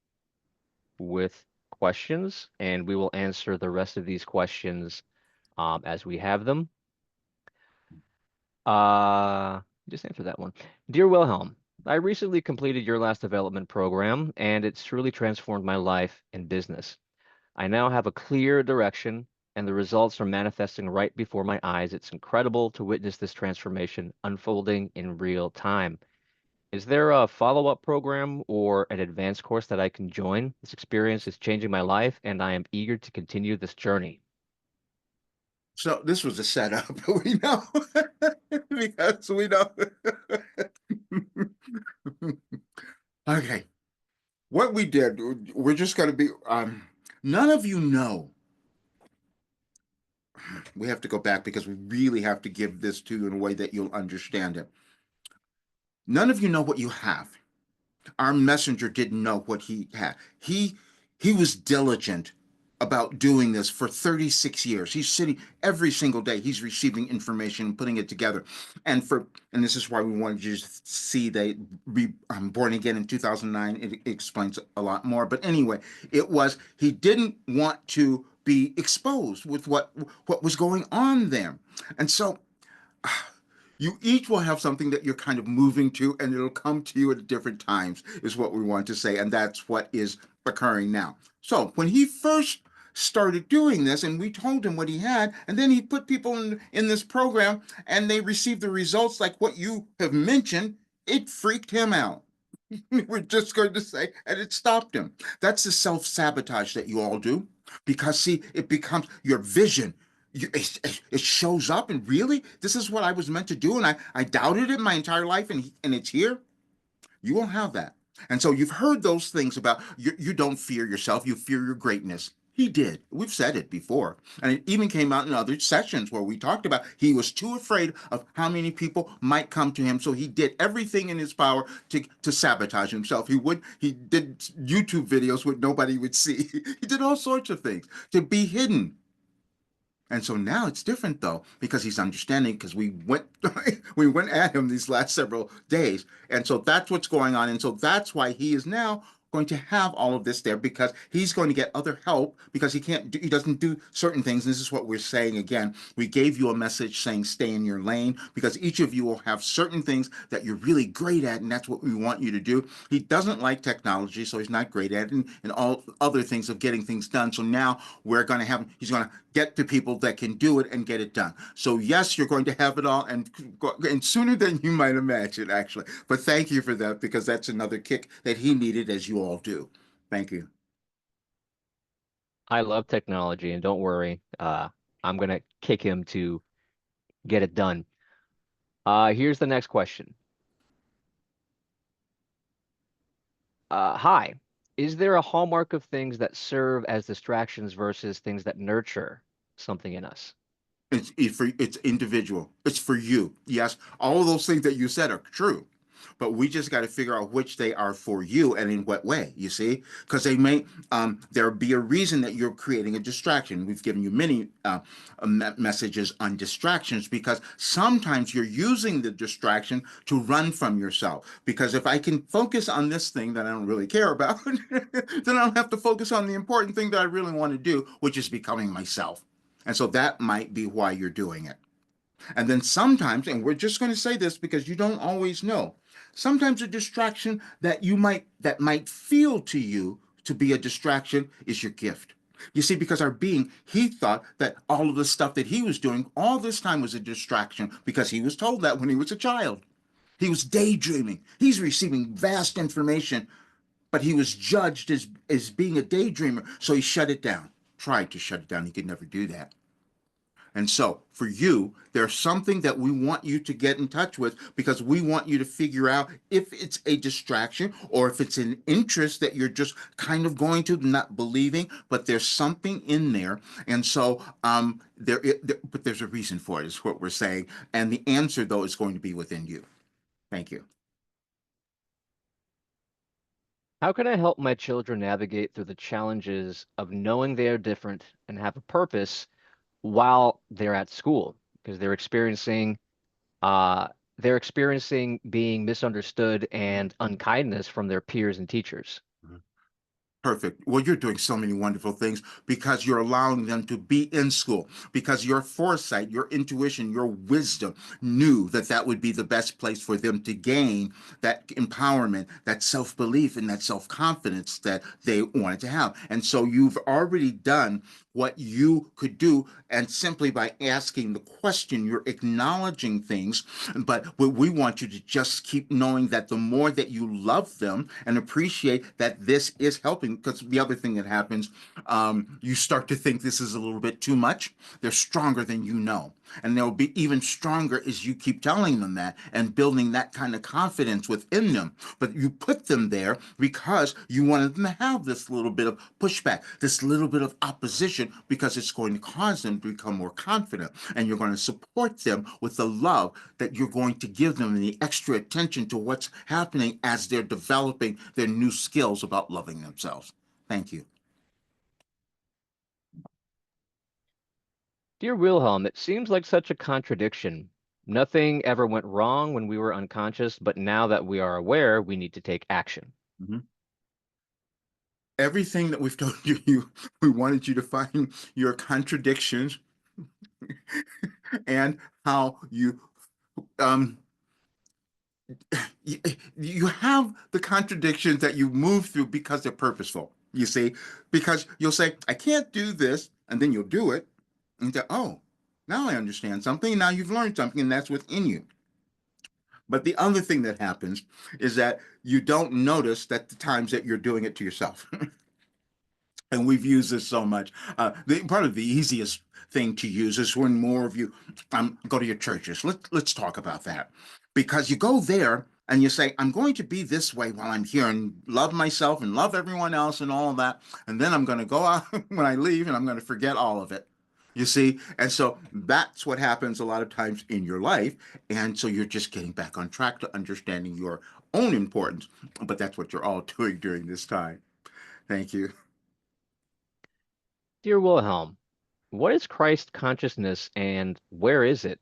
Speaker 2: with questions, and we will answer the rest of these questions as we have them. Uh, just answer that one. Dear Wilhelm, I recently completed your last development program, and it's truly transformed my life and business. I now have a clear direction, and the results are manifesting right before my eyes. It's incredible to witness this transformation unfolding in real time. Is there a follow-up program or an advanced course that I can join? This experience is changing my life, and I am eager to continue this journey.
Speaker 1: So this was a setup. We know because we know. Okay, what we did, we're just going to be. None of you know. We have to go back because we really have to give this to you in a way that you'll understand it. None of you know what you have. Our messenger didn't know what he had. He was diligent about doing this for 36 years. He's sitting every single day. He's receiving information and putting it together. And this is why we wanted you to see they be born again in 2009. It explains a lot more. But anyway, he didn't want to be exposed with what was going on there. And so you each will have something that you're kind of moving to, and it'll come to you at different times, is what we want to say. And that's what is occurring now. So when he first started doing this, and we told him what he had, and then he put people in this program, and they received the results like what you have mentioned, it freaked him out. We're just going to say, and it stopped him. That's the self sabotage that you all do, because see, it becomes your vision. it shows up, and really, this is what I was meant to do, and I doubted it my entire life, and it's here. You won't have that. And so you've heard those things about you don't fear yourself, you fear your greatness. He did. We've said it before. And it even came out in other sessions where we talked about he was too afraid of how many people might come to him. So he did everything in his power to sabotage himself. He did YouTube videos where nobody would see. He did all sorts of things to be hidden. And so now it's different though, because he's understanding because we went we went at him these last several days. And so that's what's going on. And so that's why he is now going to have all of this there because he's going to get other help because he doesn't do certain things. This is what we're saying again. We gave you a message saying stay in your lane because each of you will have certain things that you're really great at, and that's what we want you to do. He doesn't like technology, so he's not great at it, and all other things of getting things done. So now he's going to get to people that can do it and get it done. So yes, you're going to have it all and sooner than you might imagine, actually. But thank you for that because that's another kick that he needed, as you all do. Thank you.
Speaker 2: I love technology, and don't worry, I'm gonna kick him to get it done. Here's the next question. Hi, is there a hallmark of things that serve as distractions versus things that nurture something in us?
Speaker 1: It's individual. It's for you. Yes, all of those things that you said are true, but we just got to figure out which they are for you and in what way. You see, because they may there be a reason that you're creating a distraction. We've given you many messages on distractions because sometimes you're using the distraction to run from yourself. Because if I can focus on this thing that I don't really care about, then I don't have to focus on the important thing that I really want to do, which is becoming myself. And so that might be why you're doing it. And then sometimes, and we're just going to say this because you don't always know, sometimes a distraction that might feel to you to be a distraction is your gift. You see, because our being, he thought that all of the stuff that he was doing all this time was a distraction because he was told that when he was a child. He was daydreaming. He's receiving vast information, but he was judged as being a daydreamer. So he shut it down, tried to shut it down. He could never do that. And so for you, there's something that we want you to get in touch with because we want you to figure out if it's a distraction or if it's an interest that you're just kind of going to, not believing, but there's something in there. And so but there's a reason for it, is what we're saying. And the answer, though, is going to be within you. Thank you.
Speaker 2: How can I help my children navigate through the challenges of knowing they are different and have a purpose while they're at school? Because uh, they're experiencing being misunderstood and unkindness from their peers and teachers.
Speaker 1: Perfect. Well, you're doing so many wonderful things because you're allowing them to be in school, because your foresight, your intuition, your wisdom knew that that would be the best place for them to gain that empowerment, that self belief, and that self confidence that they wanted to have. And so you've already done what you could do. And simply by asking the question, you're acknowledging things. But we want you to just keep knowing that the more that you love them and appreciate that this is helping, because the other thing that happens, you start to think this is a little bit too much. They're stronger than you know. And they'll be even stronger as you keep telling them that and building that kind of confidence within them. But you put them there because you wanted them to have this little bit of pushback, this little bit of opposition, because it's going to cause them to become more confident. And you're going to support them with the love that you're going to give them and the extra attention to what's happening as they're developing their new skills about loving themselves. Thank you.
Speaker 2: Dear Wilhelm, it seems like such a contradiction. Nothing ever went wrong when we were unconscious, but now that we are aware, we need to take action.
Speaker 1: Mhm. Everything that we've told you, we wanted you to find your contradictions and how um you, you have the contradictions that you move through because they're purposeful. You see, because you'll say, I can't do this, and then you'll do it, and you say, oh, now I understand something. Now you've learned something, and that's within you. But the other thing that happens is that you don't notice that the times that you're doing it to yourself. And we've used this so much. Probably the easiest thing to use is when more of you go to your churches. Let's talk about that, because you go there and you say, "I'm going to be this way while I'm here and love myself and love everyone else and all of that, and then I'm going to go out when I leave and I'm going to forget all of it." You see, and so that's what happens a lot of times in your life, and so you're just getting back on track to understanding your own importance. But that's what you're all doing during this time. Thank you.
Speaker 2: Dear Wilhelm, what is Christ consciousness and where is it?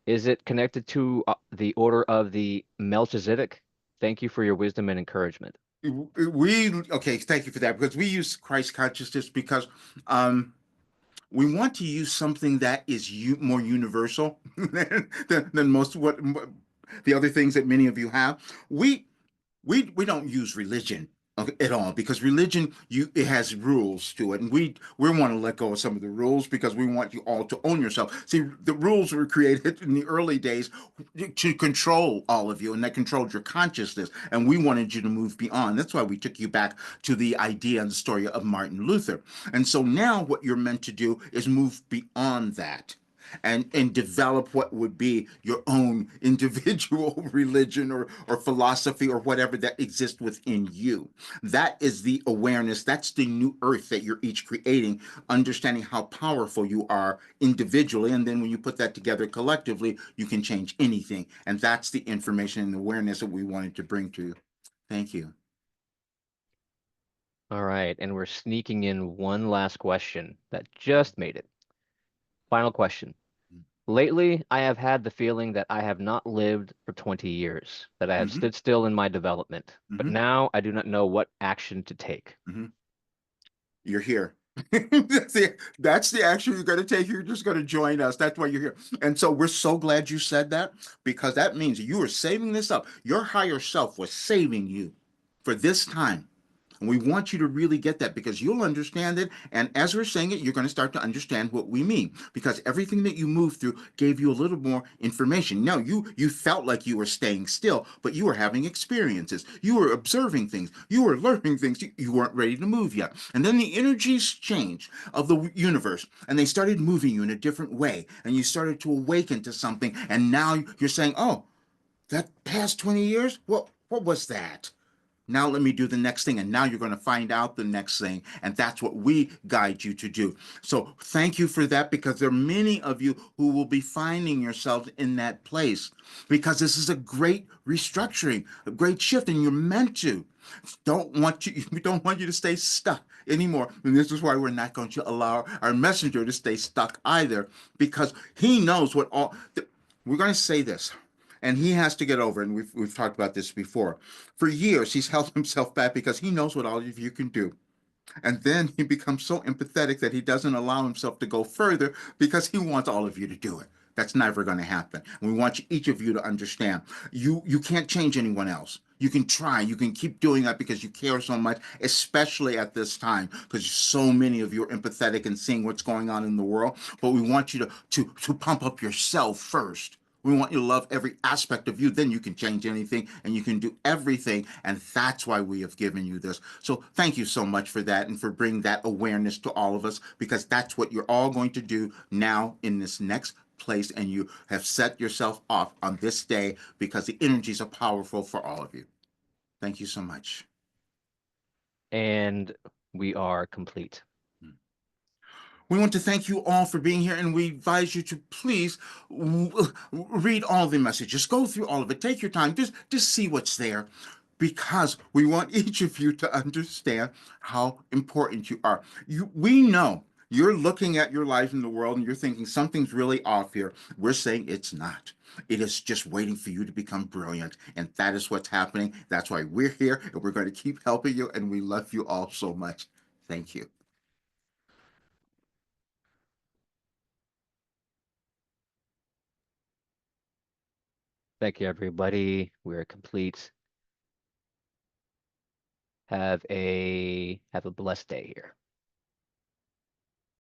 Speaker 2: Is it connected to the order of the Melchizedek? Thank you for your wisdom and encouragement.
Speaker 1: We okay, thank you for that, because we use Christ consciousness because um we want to use something that is more universal than most what the other things that many of you have. We don't use religion at all, because religion, it has rules to it, and we want to let go of some of the rules because we want you all to own yourself. See, the rules were created in the early days to control all of you, and that controlled your consciousness, and we wanted you to move beyond. That's why we took you back to the idea and the story of Martin Luther. And so now what you're meant to do is move beyond that and develop what would be your own individual religion or philosophy or whatever that exists within you. That is the awareness. That's the new earth that you're each creating, understanding how powerful you are individually. And then when you put that together collectively, you can change anything. And that's the information and awareness that we wanted to bring to you. Thank you.
Speaker 2: All right, and we're sneaking in one last question that just made it. Final question. Lately, I have had the feeling that I have not lived for 20 years, that I have
Speaker 1: Mm-hmm,
Speaker 2: stood still in my development, but
Speaker 1: mm-hmm,
Speaker 2: now I do not know what action to take.
Speaker 1: mm-hmm. You're here. That's the action you're going to take. You're just going to join us. That's why you're here. And so we're so glad you said that, because that means you are saving this up. Your higher self was saving you for this time. And we want you to really get that, because you'll understand it. And as we're saying it, you're going to start to understand what we mean, because everything that you moved through gave you a little more information. Now, you felt like you were staying still, but you were having experiences. You were observing things. You were learning things. You weren't ready to move yet. And then the energies changed of the universe, and they started moving you in a different way. And you started to awaken to something. And now you're saying, oh, that past 20 years? What was that? Now let me do the next thing. And now you're going to find out the next thing. And that's what we guide you to do. So thank you for that, because there are many of you who will be finding yourselves in that place, because this is a great restructuring, a great shift, and you're meant to. We don't want you to stay stuck anymore. And this is why we're not going to allow our messenger to stay stuck either, because he knows what all. We're going to say this, and he has to get over it. And we've talked about this before. For years, he's held himself back because he knows what all of you can do. And then he becomes so empathetic that he doesn't allow himself to go further because he wants all of you to do it. That's never going to happen. We want each of you to understand you can't change anyone else. You can try. You can keep doing that because you care so much, especially at this time, because so many of you are empathetic and seeing what's going on in the world. But we want you to pump up yourself first. We want you to love every aspect of you. Then you can change anything and you can do everything. And that's why we have given you this. So thank you so much for that, and for bringing that awareness to all of us, because that's what you're all going to do now in this next place. And you have set yourself off on this day because the energies are powerful for all of you. Thank you so much.
Speaker 2: And we are complete.
Speaker 1: We want to thank you all for being here, and we advise you to please read all the messages, go through all of it, take your time, just see what's there, because we want each of you to understand how important you are. We know you're looking at your life in the world and you're thinking something's really off here. We're saying it's not. It is just waiting for you to become brilliant, and that is what's happening. That's why we're here, and we're going to keep helping you, and we love you all so much. Thank you.
Speaker 2: Thank you, everybody. We're complete. Have a blessed day here.